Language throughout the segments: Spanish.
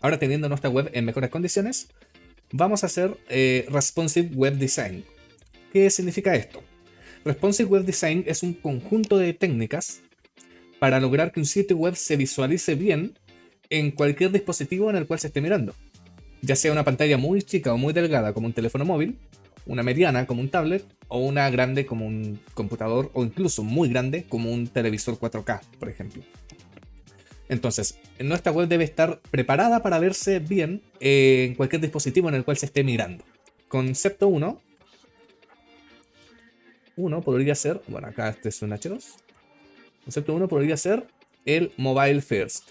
ahora teniendo nuestra web en mejores condiciones, vamos a hacer Responsive Web Design. ¿Qué significa esto? Responsive Web Design es un conjunto de técnicas para lograr que un sitio web se visualice bien en cualquier dispositivo en el cual se esté mirando. Ya sea una pantalla muy chica o muy delgada como un teléfono móvil, una mediana como un tablet, o una grande como un computador, o incluso muy grande como un televisor 4K, por ejemplo. Entonces, nuestra web debe estar preparada para verse bien en cualquier dispositivo en el cual se esté mirando. Concepto 1 podría ser, bueno, acá este es un H2. Concepto 1 podría ser el mobile first.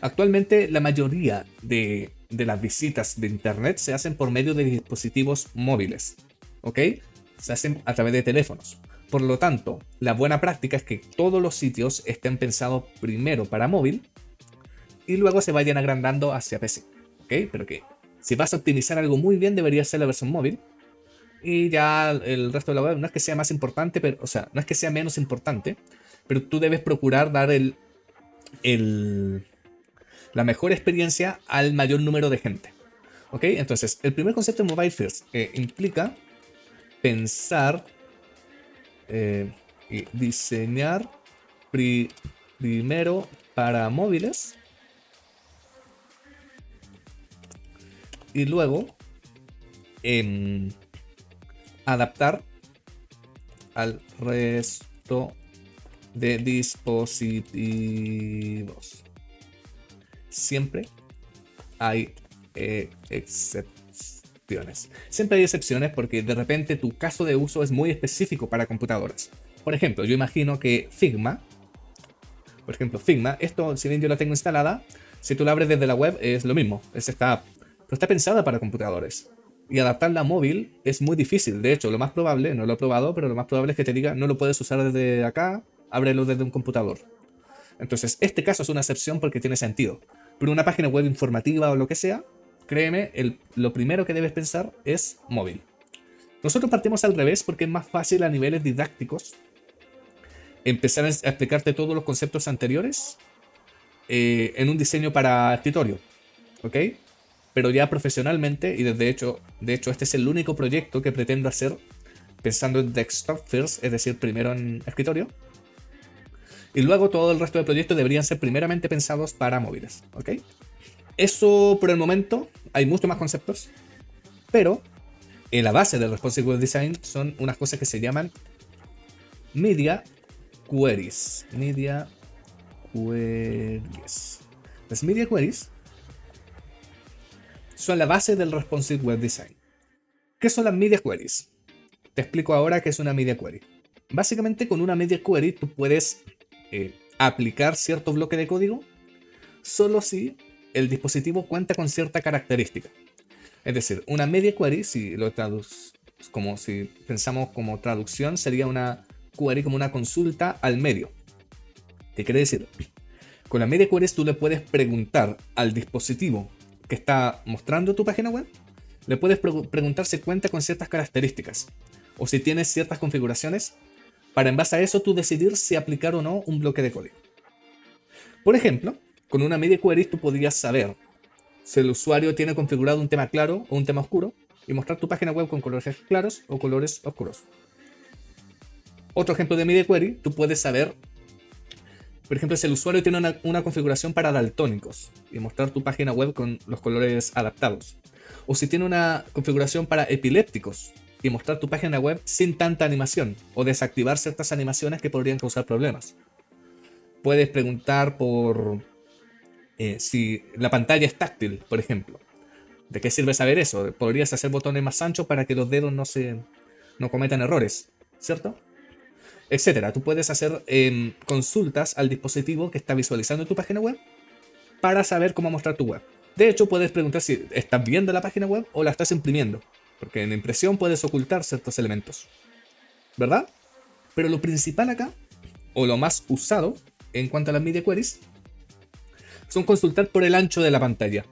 Actualmente la mayoría de las visitas de internet se hacen por medio de dispositivos móviles, ¿ok? Se hacen a través de teléfonos. Por lo tanto, la buena práctica es que todos los sitios estén pensados primero para móvil y luego se vayan agrandando hacia PC, ¿ok? Pero que si vas a optimizar algo muy bien debería ser la versión móvil y ya el resto de la web no es que sea más importante, pero, o sea, no es que sea menos importante, pero tú debes procurar dar el la mejor experiencia al mayor número de gente. ¿Ok? Entonces, el primer concepto de Mobile First implica pensar y diseñar primero para móviles y luego adaptar al resto de dispositivos. Siempre hay excepciones. Siempre hay excepciones porque de repente tu caso de uso es muy específico para computadoras. Por ejemplo, yo imagino que Figma, esto si bien yo la tengo instalada, si tú la abres desde la web es lo mismo, es esta app, pero está pensada para computadores. Y adaptarla a móvil es muy difícil. De hecho, lo más probable, no lo he probado, pero lo más probable es que te diga no lo puedes usar desde acá, ábrelo desde un computador. Entonces, este caso es una excepción porque tiene sentido. Pero una página web informativa o lo que sea, créeme, lo primero que debes pensar es móvil. Nosotros partimos al revés porque es más fácil a niveles didácticos empezar a explicarte todos los conceptos anteriores en un diseño para escritorio, ¿ok? Pero ya profesionalmente, y de hecho este es el único proyecto que pretendo hacer pensando en desktop first, es decir, primero en escritorio, y luego todo el resto de proyectos deberían ser primeramente pensados para móviles, ¿ok? Eso por el momento, hay muchos más conceptos, pero en la base del Responsive Web Design son unas cosas que se llaman Media Queries. Media Queries. Las Media Queries son la base del Responsive Web Design. ¿Qué son las Media Queries? Te explico ahora qué es una Media Query. Básicamente con una Media Query tú puedes aplicar cierto bloque de código solo si el dispositivo cuenta con cierta característica. Es decir, una media query, como si pensamos como traducción, sería una query como una consulta al medio. ¿Qué quiere decir? Con la media query tú le puedes preguntar al dispositivo que está mostrando tu página web, le puedes preguntar si cuenta con ciertas características o si tiene ciertas configuraciones para en base a eso tú decidir si aplicar o no un bloque de código. Por ejemplo, con una media query tú podrías saber si el usuario tiene configurado un tema claro o un tema oscuro y mostrar tu página web con colores claros o colores oscuros. Otro ejemplo de media query, tú puedes saber, por ejemplo, si el usuario tiene una configuración para daltónicos y mostrar tu página web con los colores adaptados. O si tiene una configuración para epilépticos y mostrar tu página web sin tanta animación o desactivar ciertas animaciones que podrían causar problemas. Puedes preguntar por si la pantalla es táctil, por ejemplo. ¿De qué sirve saber eso? Podrías hacer botones más anchos para que los dedos no cometan errores, ¿cierto? Etcétera. Tú puedes hacer consultas al dispositivo que está visualizando tu página web para saber cómo mostrar tu web. De hecho, puedes preguntar si estás viendo la página web o la estás imprimiendo, porque en la impresión puedes ocultar ciertos elementos, ¿verdad? Pero lo principal acá, o lo más usado en cuanto a las media queries, son consultar por el ancho de la pantalla.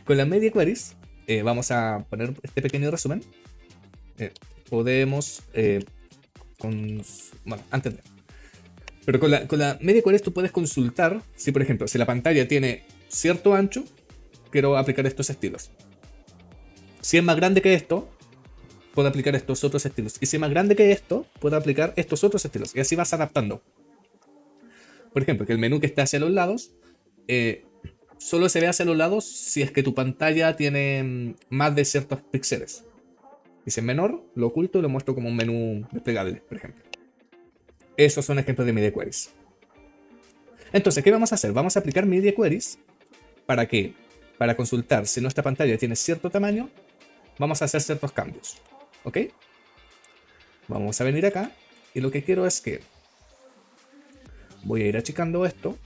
Con las media queries, vamos a poner este pequeño resumen. Podemos, bueno, antes de Pero con la media queries tú puedes consultar si, por ejemplo, si la pantalla tiene cierto ancho, quiero aplicar estos estilos. Si es más grande que esto, puedo aplicar estos otros estilos. Y si es más grande que esto, puedo aplicar estos otros estilos. Y así vas adaptando. Por ejemplo, que el menú que esté hacia los lados, eh, solo se ve hacia los lados si es que tu pantalla tiene más de ciertos píxeles. Y si es menor, lo oculto y lo muestro como un menú desplegable, por ejemplo. Esos son ejemplos de media queries. Entonces, ¿qué vamos a hacer? Vamos a aplicar media queries para que, para consultar si nuestra pantalla tiene cierto tamaño, vamos a hacer ciertos cambios. ¿Ok? Vamos a venir acá y lo que quiero es que voy a ir achicando esto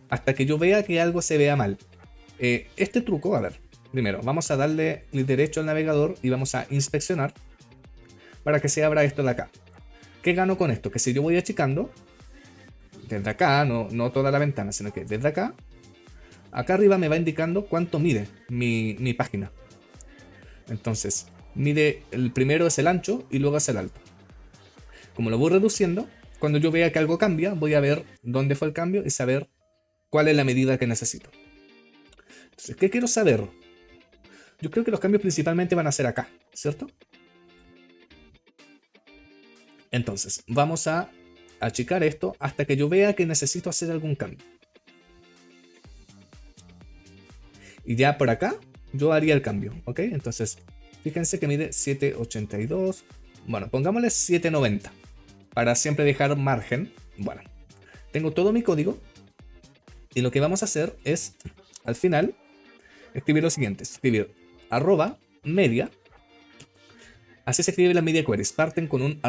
hasta que yo vea que algo se vea mal. Este truco, a ver, primero vamos a darle clic derecho al navegador y vamos a inspeccionar para que se abra esto de acá. ¿Qué gano con esto? Que si yo voy achicando desde acá, no toda la ventana, sino que desde acá, acá arriba me va indicando cuánto mide mi página. Entonces, mide, el primero es el ancho y luego es el alto. Como lo voy reduciendo, cuando yo vea que algo cambia, voy a ver dónde fue el cambio y saber cuál es la medida que necesito. Entonces, ¿qué quiero saber? Yo creo que los cambios principalmente van a ser acá, ¿cierto? Entonces, vamos a achicar esto hasta que yo vea que necesito hacer algún cambio. Y ya por acá, yo haría el cambio, ¿ok? Entonces, fíjense que mide 782. Bueno, pongámosle 790 para siempre dejar margen. Bueno, tengo todo mi código y lo que vamos a hacer es, al final, escribir lo siguiente. Escribir @media. Así se escribe la media queries. Parten con un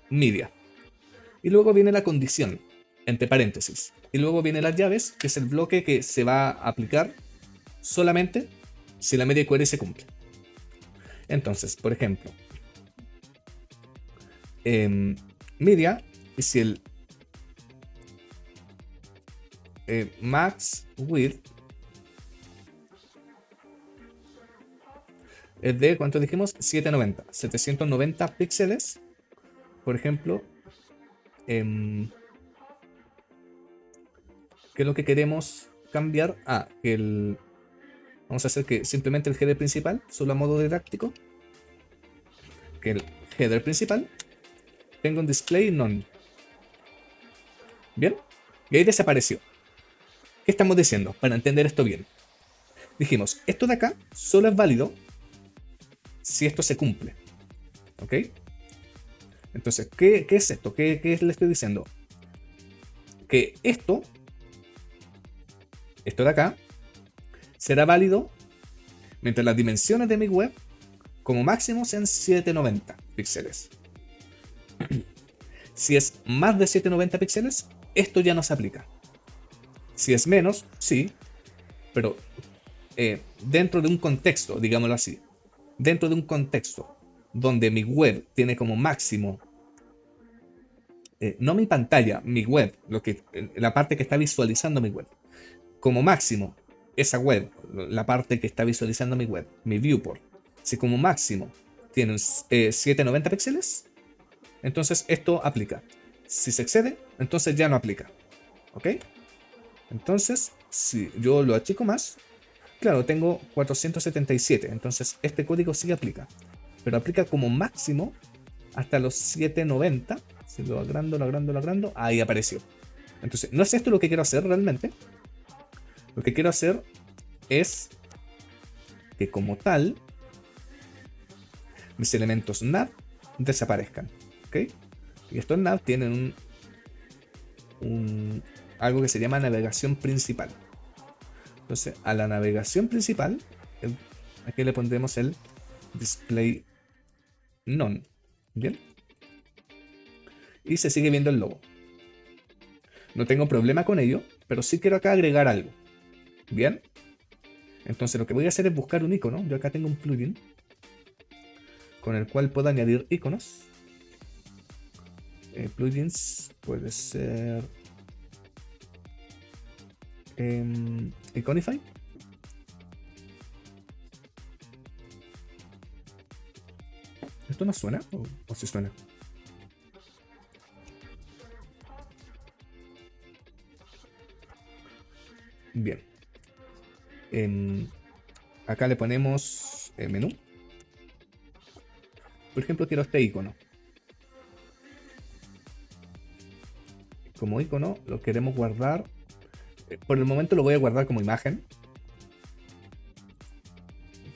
@media. Y luego viene la condición, entre paréntesis. Y luego viene las llaves, que es el bloque que se va a aplicar solamente si la media query se cumple. Entonces, por ejemplo, media, y si el max width es de, ¿cuánto dijimos? 790 píxeles, por ejemplo, ¿qué es lo que queremos cambiar? Vamos a hacer que simplemente el header principal, solo a modo didáctico, que el header principal tenga un display none. ¿Bien? Y ahí desapareció. ¿Qué estamos diciendo? Para entender esto bien. Dijimos, esto de acá solo es válido si esto se cumple. ¿Ok? Entonces, ¿qué es esto? ¿Qué le estoy diciendo? Que esto de acá, será válido mientras las dimensiones de mi web como máximo sean 790 píxeles. Si es más de 790 píxeles, esto ya no se aplica. Si es menos, sí, pero dentro de un contexto, digámoslo así, dentro de un contexto donde mi web tiene como máximo, no mi pantalla, mi web, la parte que está visualizando mi web, como máximo, esa web, la parte que está visualizando mi web, mi viewport, si como máximo tiene 790 píxeles, entonces esto aplica. Si se excede, entonces ya no aplica. ¿Ok? Entonces, si yo lo achico más, claro, tengo 477, entonces este código sí aplica. Pero aplica como máximo hasta los 790. Si lo agrando, ahí apareció. Entonces, no es esto lo que quiero hacer realmente. Lo que quiero hacer es que como tal, mis elementos nav desaparezcan. ¿Ok? Y estos nav tienen algo que se llama navegación principal. Entonces, a la navegación principal, aquí le pondremos el display none. ¿Bien? Y se sigue viendo el logo. No tengo problema con ello, pero sí quiero acá agregar algo. ¿Bien? Entonces lo que voy a hacer es buscar un icono. Yo acá tengo un plugin con el cual puedo añadir iconos. Plugins puede ser Iconify. ¿Esto no suena? ¿O sí suena? Bien. Acá le ponemos menú. Por ejemplo, quiero este icono. Como icono lo queremos guardar. Por el momento lo voy a guardar como imagen.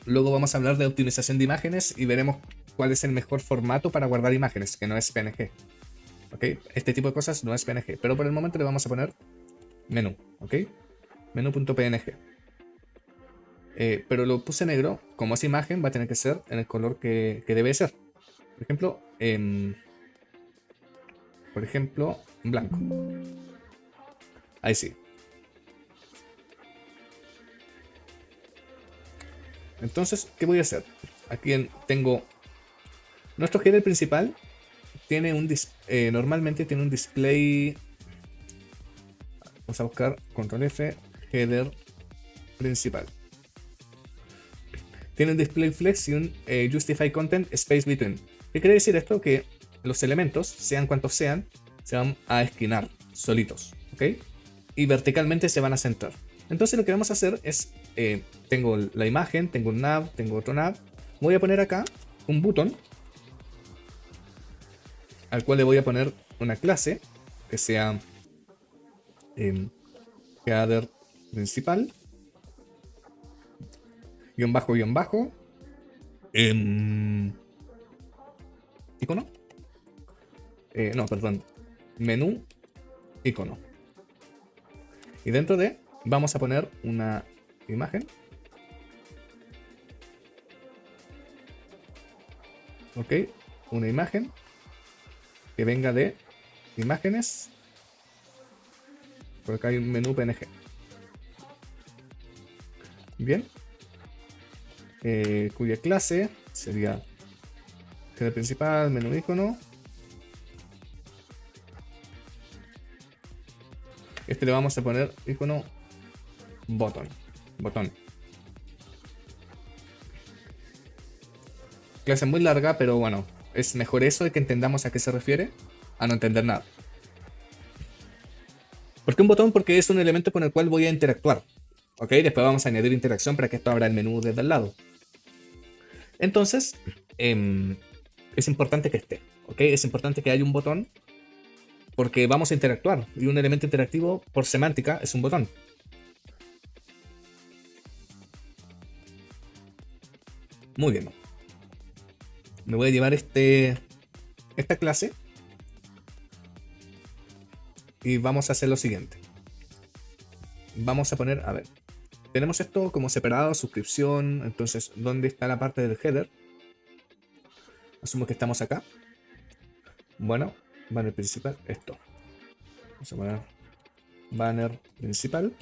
Luego vamos a hablar de optimización de imágenes y veremos cuál es el mejor formato para guardar imágenes, que no es PNG. ¿Ok? Este tipo de cosas no es PNG, pero por el momento le vamos a poner menú. ¿Ok? Menú.png. Pero lo puse negro, como es imagen va a tener que ser en el color que debe ser. Por ejemplo, blanco. Ahí sí. Entonces, ¿qué voy a hacer? Aquí tengo nuestro header principal. Tiene normalmente tiene un display. Vamos a buscar control F, header principal. Tiene un display flex y un justify content space between. ¿Qué quiere decir esto? Que los elementos, sean cuantos sean, se van a esquinar solitos, ¿ok? Y verticalmente se van a centrar. Entonces lo que vamos a hacer es, tengo la imagen, tengo un nav, tengo otro nav. Voy a poner acá un button al cual le voy a poner una clase que sea header principal, guión bajo, icono. No, perdón. Menú, icono. Y dentro de, vamos a poner una imagen. Ok, una imagen que venga de imágenes. Por acá hay un menú PNG. Bien. Cuya clase sería header principal, menú icono. Este le vamos a poner icono botón. Clase muy larga, pero bueno, es mejor eso de que entendamos a qué se refiere a no entender nada. ¿Por qué un botón? Porque es un elemento con el cual voy a interactuar. Ok, después vamos a añadir interacción para que esto abra el menú desde el lado. Entonces, es importante que esté. Ok, es importante que haya un botón porque vamos a interactuar. Y un elemento interactivo, por semántica, es un botón. Muy bien. Me voy a llevar esta clase y vamos a hacer lo siguiente. Vamos a poner, a ver, tenemos esto como separado, suscripción. Entonces, ¿dónde está la parte del header? Asumo que estamos acá. Bueno, banner principal, esto. Vamos a poner banner principal.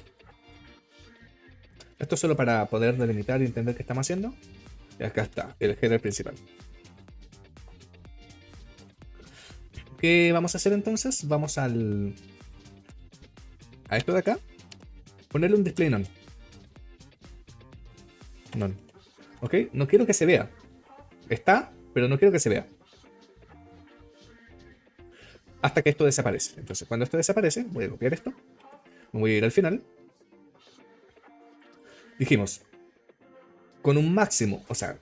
Esto es solo para poder delimitar y entender qué estamos haciendo. Y acá está, el header principal. ¿Qué vamos a hacer entonces? Vamos a esto de acá. Ponerle un display none. None. ¿Ok? No quiero que se vea. Está, pero no quiero que se vea. Hasta que esto desaparece. Entonces, cuando esto desaparece, voy a copiar esto. Me voy a ir al final. Dijimos, con un máximo, o sea,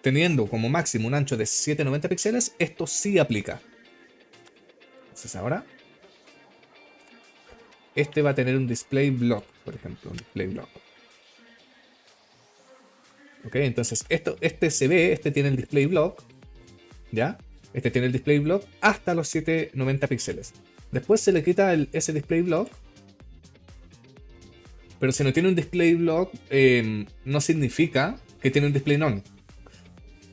teniendo como máximo un ancho de 790 píxeles, esto sí aplica. Entonces ahora, este va a tener un display block, por ejemplo, un display block. Ok, entonces este se ve, este tiene el display block, ¿ya? Este tiene el display block hasta los 790 píxeles. Después se le quita ese display block. Pero si no tiene un display block, no significa que tiene un display none.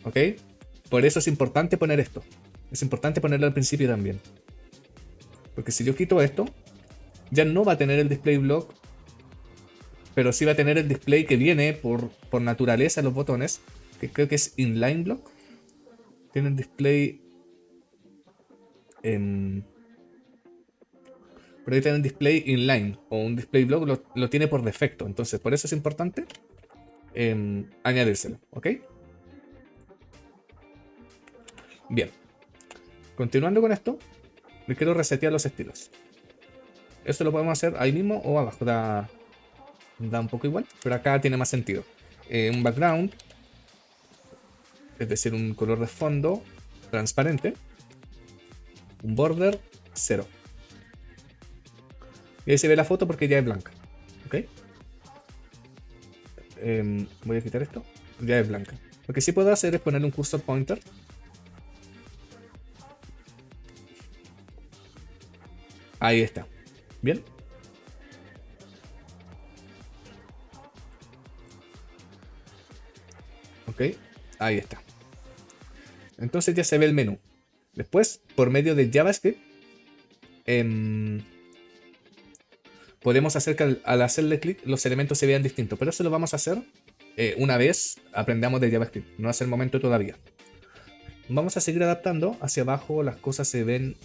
¿Ok? Por eso es importante poner esto. Es importante ponerlo al principio también. Porque si yo quito esto, ya no va a tener el display block, pero sí va a tener el display que viene por naturaleza en los botones, que creo que es inline block. Tiene un display. Pero ahí tiene un display inline o un display block, lo tiene por defecto. Entonces, por eso es importante añadírselo. ¿Ok? Bien. Continuando con esto, le quiero resetear los estilos. Eso lo podemos hacer ahí mismo o abajo. da un poco igual, pero acá tiene más sentido. Un background, es decir, un color de fondo transparente. Un border 0. Y ahí se ve la foto porque ya es blanca. ¿Ok? Voy a quitar esto. Ya es blanca. Lo que sí puedo hacer es ponerle un cursor pointer. Ahí está. ¿Bien? Ok. Ahí está. Entonces ya se ve el menú. Después, por medio de JavaScript, podemos hacer que al hacerle clic los elementos se vean distintos. Pero eso lo vamos a hacer una vez aprendamos de JavaScript. No es el momento todavía. Vamos a seguir adaptando. Hacia abajo las cosas se ven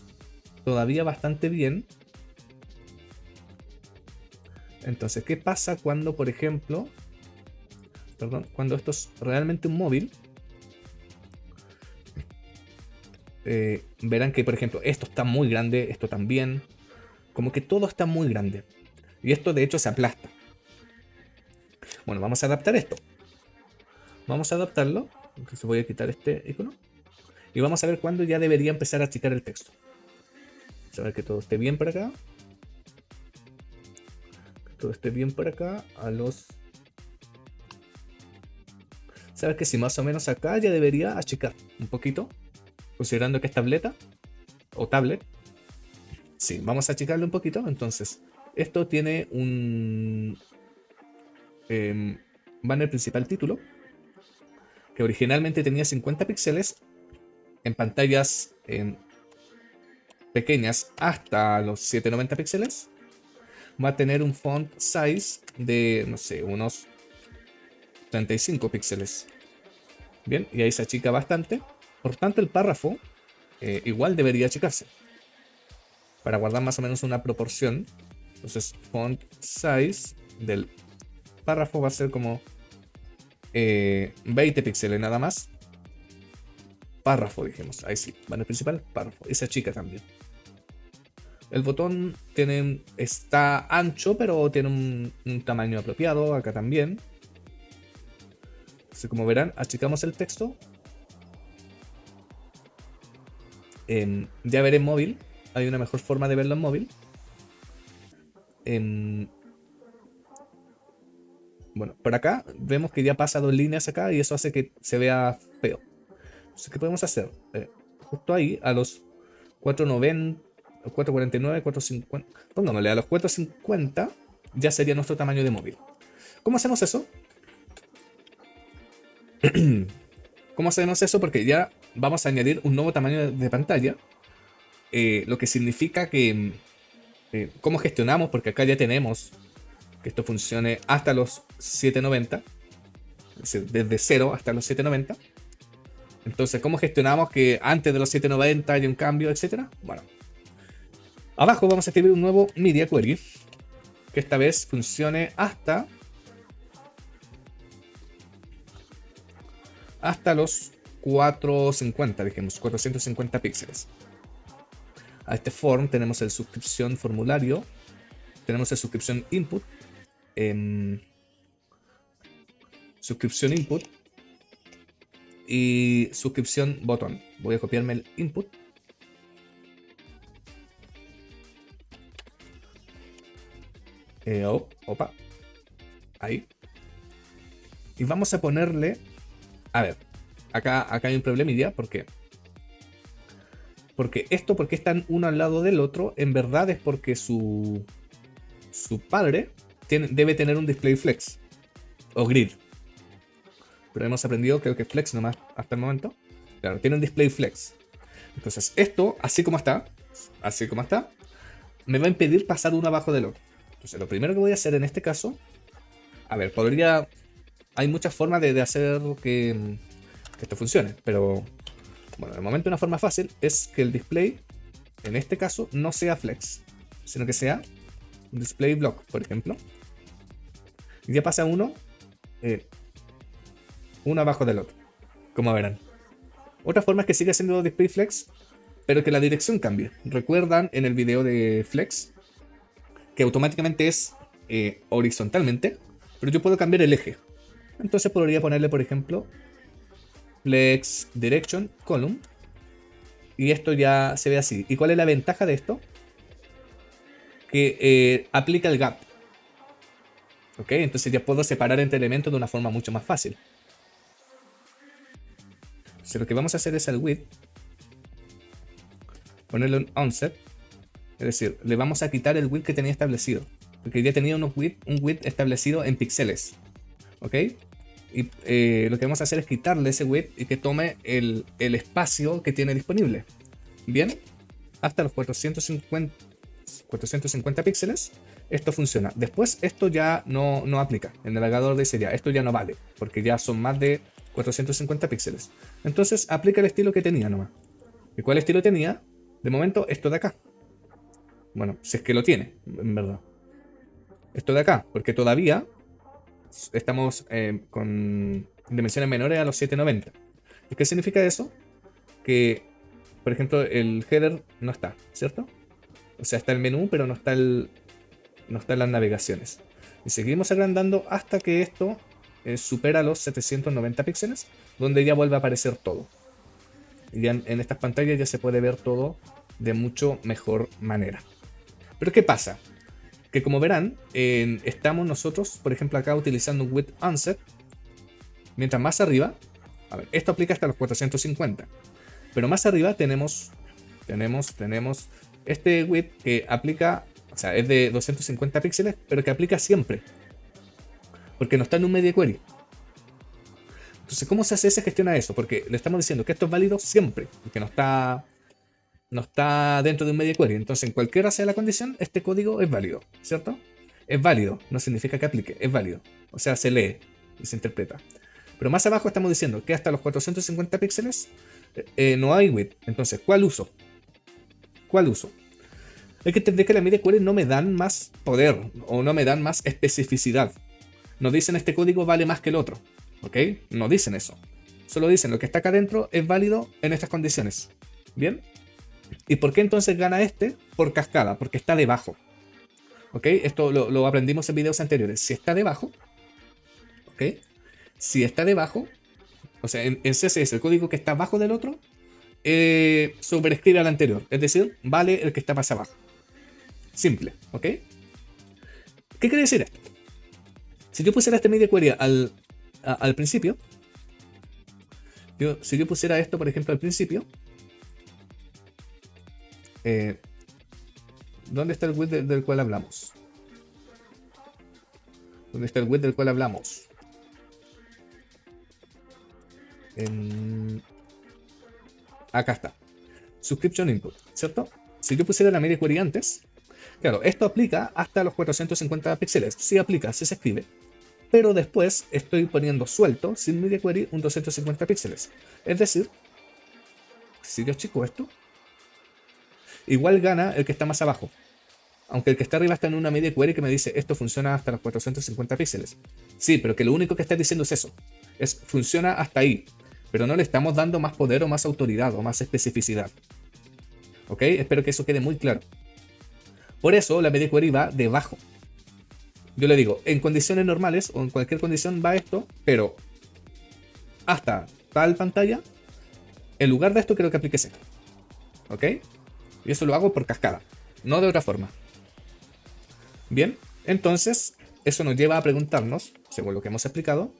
todavía bastante bien. Entonces, ¿qué pasa cuando, por ejemplo, cuando esto es realmente un móvil? Verán que, por ejemplo, esto está muy grande, esto también. Como que todo está muy grande. Y esto, de hecho, se aplasta. Bueno, vamos a adaptar esto. Vamos a adaptarlo. Entonces voy a quitar este icono. Y vamos a ver cuándo ya debería empezar a achicar el texto. Vamos a ver que todo esté bien por acá. Que todo esté bien por acá. A los... Sabes que si más o menos acá ya debería achicar un poquito. Considerando que es tableta. O tablet. Sí, vamos a achicarlo un poquito. Entonces, esto tiene un banner principal título. Que originalmente tenía 50 píxeles. En pantallas pequeñas hasta los 790 píxeles. Va a tener un font size de, no sé, unos 35 píxeles. Bien, y ahí se achica bastante. Por tanto, el párrafo igual debería achicarse. Para guardar más o menos una proporción. Entonces, font size del párrafo va a ser como 20 píxeles nada más. Párrafo, dijimos. Ahí sí, banner principal, párrafo. Y se achica también. El botón está ancho, pero tiene un tamaño apropiado. Acá también. Así como verán, achicamos el texto. Ya veré en móvil. Hay una mejor forma de verlo en móvil. Bueno, por acá vemos que ya pasa 2 líneas acá y eso hace que se vea feo. Entonces, ¿qué podemos hacer? Justo ahí, a los 490, 449, 450, pongámosle a los 450, ya sería nuestro tamaño de móvil. ¿Cómo hacemos eso? ¿Cómo hacemos eso? Porque ya vamos a añadir un nuevo tamaño de pantalla, lo que significa que cómo gestionamos, porque acá ya tenemos que esto funcione hasta los 790, es decir, desde 0 hasta los 790. Entonces, ¿cómo gestionamos que antes de los 790 haya un cambio, etcétera? Bueno, abajo vamos a escribir un nuevo media query, que esta vez funcione hasta los 450, dijimos, 450 píxeles. A este form tenemos el suscripción formulario, tenemos el suscripción input, suscripción input y suscripción botón. Voy a copiarme el input. Opa. Ahí. Y vamos a ponerle... A ver, acá hay un problemilla. ¿Por qué? Porque esto, porque están uno al lado del otro, en verdad es porque su padre debe tener un display flex o grid. Pero hemos aprendido, creo que flex nomás hasta el momento. Claro, tiene un display flex. Entonces esto, así como está, me va a impedir pasar uno abajo del otro. Entonces lo primero que voy a hacer en este caso, a ver, hay muchas formas de hacer que esto funcione, pero bueno, de momento una forma fácil es que el display, en este caso, no sea flex, sino que sea un display block, por ejemplo. Y ya pasa uno abajo del otro, como verán. Otra forma es que siga siendo display flex, pero que la dirección cambie. ¿Recuerdan en el video de flex? Que automáticamente es horizontalmente, pero yo puedo cambiar el eje. Entonces podría ponerle, por ejemplo, flex direction column. Y esto ya se ve así. ¿Y cuál es la ventaja de esto? Que aplica el gap. ¿Ok? Entonces ya puedo separar entre elementos de una forma mucho más fácil. Entonces lo que vamos a hacer es al width ponerle un onset. Es decir, le vamos a quitar el width que tenía establecido. Porque ya tenía un width establecido en píxeles. ¿Ok? Y lo que vamos a hacer es quitarle ese width y que tome el espacio que tiene disponible. Bien, hasta los 450 píxeles, esto funciona. Después esto ya no aplica. El navegador dice ya, esto ya no vale, porque ya son más de 450 píxeles. Entonces aplica el estilo que tenía nomás. ¿Y cuál estilo tenía? De momento esto de acá. Bueno, si es que lo tiene, en verdad. Esto de acá, porque todavía estamos con dimensiones menores a los 790. ¿Y qué significa eso? Que, por ejemplo, el header no está, ¿cierto? O sea, está el menú, pero no están las navegaciones. Y seguimos agrandando hasta que esto supera los 790 píxeles, donde ya vuelve a aparecer todo. Y ya en estas pantallas ya se puede ver todo de mucho mejor manera. Pero ¿qué pasa? Que como verán, estamos nosotros, por ejemplo, acá utilizando un width onset. Mientras más arriba, a ver, esto aplica hasta los 450. Pero más arriba tenemos este width que aplica, o sea, es de 250 píxeles, pero que aplica siempre. Porque no está en un media query. Entonces, ¿cómo se gestiona eso? Porque le estamos diciendo que esto es válido siempre, y que no está dentro de un media query. Entonces, en cualquiera sea la condición, este código es válido, ¿cierto? Es válido, no significa que aplique, es válido. O sea, se lee y se interpreta. Pero más abajo estamos diciendo que hasta los 450 píxeles no hay width. Entonces, ¿cuál uso? ¿Cuál uso? Hay que entender que las media query no me dan más poder o no me dan más especificidad. No dicen este código vale más que el otro. ¿Ok? No dicen eso. Solo dicen lo que está acá adentro es válido en estas condiciones. ¿Bien? ¿Y por qué entonces gana este? Por cascada, porque está debajo. ¿Ok? Esto lo aprendimos en videos anteriores. Si está debajo, ¿ok? Si está debajo, o sea, en CSS el código que está abajo del otro sobrescribe al anterior. Es decir, vale el que está más abajo. Simple, ¿ok? ¿Qué quiere decir esto? Si yo pusiera este media query al principio, si yo pusiera esto, por ejemplo, al principio, ¿dónde está el width del cual hablamos? ¿Dónde está el width del cual hablamos? Acá está. Subscription input, ¿cierto? Si yo pusiera la media query antes, claro, esto aplica hasta los 450 píxeles. Sí aplica, sí se escribe. Pero después estoy poniendo suelto, sin media query, un 250 píxeles. Es decir, si yo achico esto, igual gana el que está más abajo. Aunque el que está arriba está en una media query que me dice esto funciona hasta los 450 píxeles. Sí, pero que lo único que está diciendo es eso. Funciona hasta ahí. Pero no le estamos dando más poder o más autoridad o más especificidad. ¿Ok? Espero que eso quede muy claro. Por eso la media query va debajo. Yo le digo, en condiciones normales o en cualquier condición va esto, pero hasta tal pantalla, en lugar de esto quiero que aplique esto. ¿Ok? Y eso lo hago por cascada, no de otra forma. Bien, entonces eso nos lleva a preguntarnos, según lo que hemos explicado,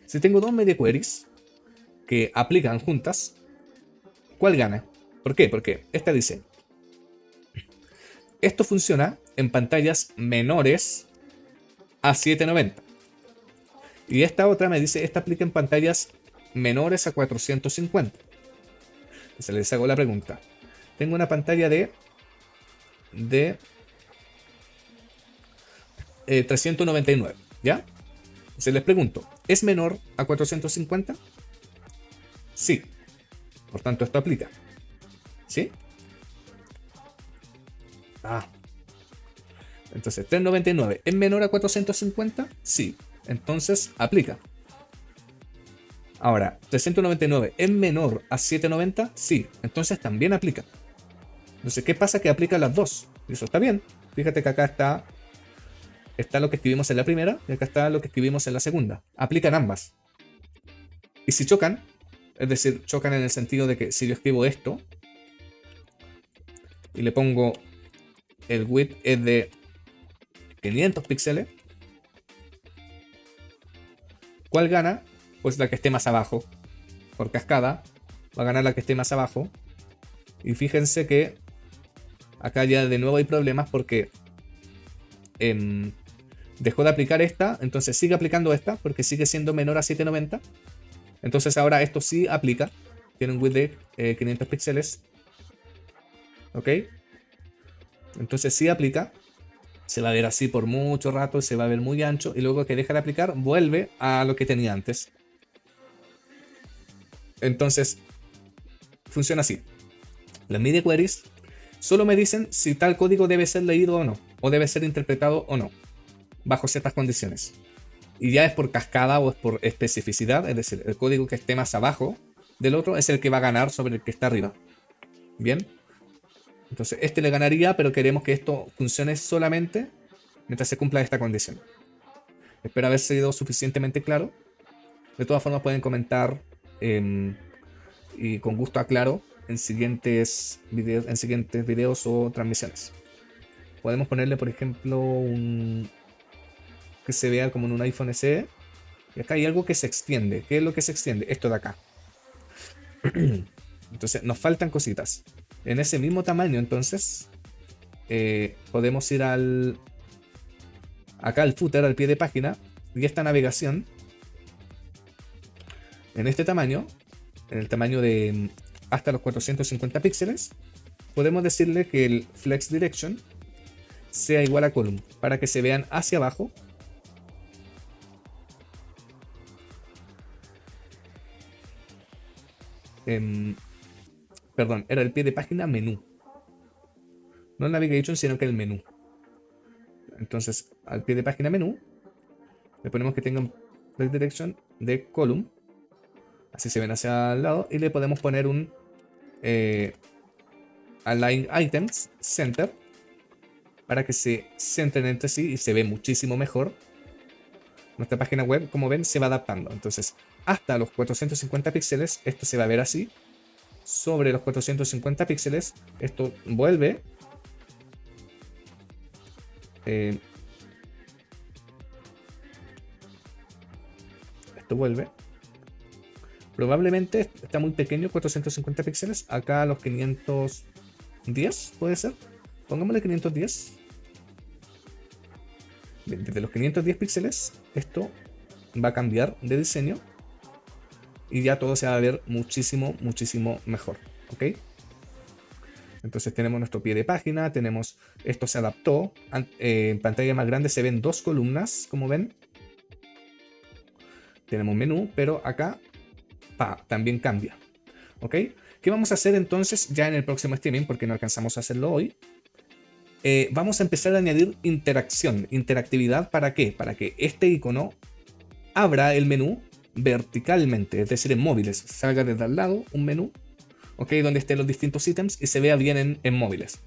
si tengo dos media queries que aplican juntas, ¿cuál gana? ¿Por qué? Porque esta dice, esto funciona en pantallas menores a 790. Y esta otra me dice, esta aplica en pantallas menores a 450. Entonces les hago la pregunta. Tengo una pantalla de 399, ¿ya? Entonces les pregunto, ¿es menor a 450? Sí. Por tanto, esto aplica. ¿Sí? Entonces, 399 ¿es menor a 450? Sí. Entonces, aplica. Ahora, 399 ¿es menor a 790? Sí. Entonces, también aplica. Entonces, ¿qué pasa? Que aplica las dos. Y eso está bien. Fíjate que acá está está lo que escribimos en la primera y acá está lo que escribimos en la segunda. Aplican ambas. Y si chocan, es decir, chocan en el sentido de que si yo escribo esto y le pongo el width es de 500 píxeles, ¿cuál gana? Pues la que esté más abajo. Por cascada, va a ganar la que esté más abajo. Y fíjense que acá ya de nuevo hay problemas porque dejó de aplicar esta, entonces sigue aplicando esta porque sigue siendo menor a 790. Entonces ahora esto sí aplica. Tiene un width de 500 píxeles. ¿Ok? Entonces sí aplica. Se va a ver así por mucho rato, se va a ver muy ancho y luego que deja de aplicar vuelve a lo que tenía antes. Entonces funciona así. Las media queries solo me dicen si tal código debe ser leído o no, o debe ser interpretado o no, bajo ciertas condiciones. Y ya es por cascada o es por especificidad, es decir, el código que esté más abajo del otro es el que va a ganar sobre el que está arriba. Bien. Entonces este le ganaría, pero queremos que esto funcione solamente mientras se cumpla esta condición. Espero haber sido suficientemente claro. De todas formas pueden comentar y con gusto aclaro en siguientes videos o transmisiones. Podemos ponerle, por ejemplo, que se vea como en un iPhone SE. Y acá hay algo que se extiende. ¿Qué es lo que se extiende? Esto de acá. Entonces nos faltan cositas. En ese mismo tamaño, entonces, podemos ir acá al footer, al pie de página, y esta navegación, en este tamaño, en el tamaño de hasta los 450 píxeles, podemos decirle que el flex direction sea igual a column, para que se vean hacia abajo. Perdón, era el pie de página menú. No el navigation, sino que el menú. Entonces, al pie de página menú, le ponemos que tenga un flex direction de column. Así se ven hacia el lado. Y le podemos poner un align items center para que se centren entre sí y se ve muchísimo mejor. Nuestra página web, como ven, se va adaptando. Entonces, hasta los 450 píxeles, esto se va a ver así. Sobre los 450 píxeles, esto vuelve. Esto vuelve. Probablemente está muy pequeño, 450 píxeles. Acá a los 510, puede ser. Pongámosle 510. Desde los 510 píxeles, esto va a cambiar de diseño. Y ya todo se va a ver muchísimo, muchísimo mejor. ¿Ok? Entonces tenemos nuestro pie de página. Tenemos, esto se adaptó. En pantalla más grande se ven dos columnas, como ven. Tenemos menú, pero acá también cambia. ¿Ok? ¿Qué vamos a hacer entonces ya en el próximo streaming? Porque no alcanzamos a hacerlo hoy. Vamos a empezar a añadir interactividad. ¿Para qué? Para que este icono abra el menú verticalmente, es decir, en móviles. Salga desde al lado un menú, ¿ok? Donde estén los distintos ítems y se vea bien en móviles.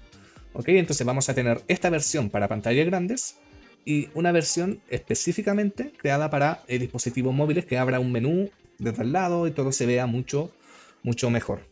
¿Ok? Entonces vamos a tener esta versión para pantallas grandes y una versión específicamente creada para dispositivos móviles que abra un menú desde al lado y todo se vea mucho, mucho mejor.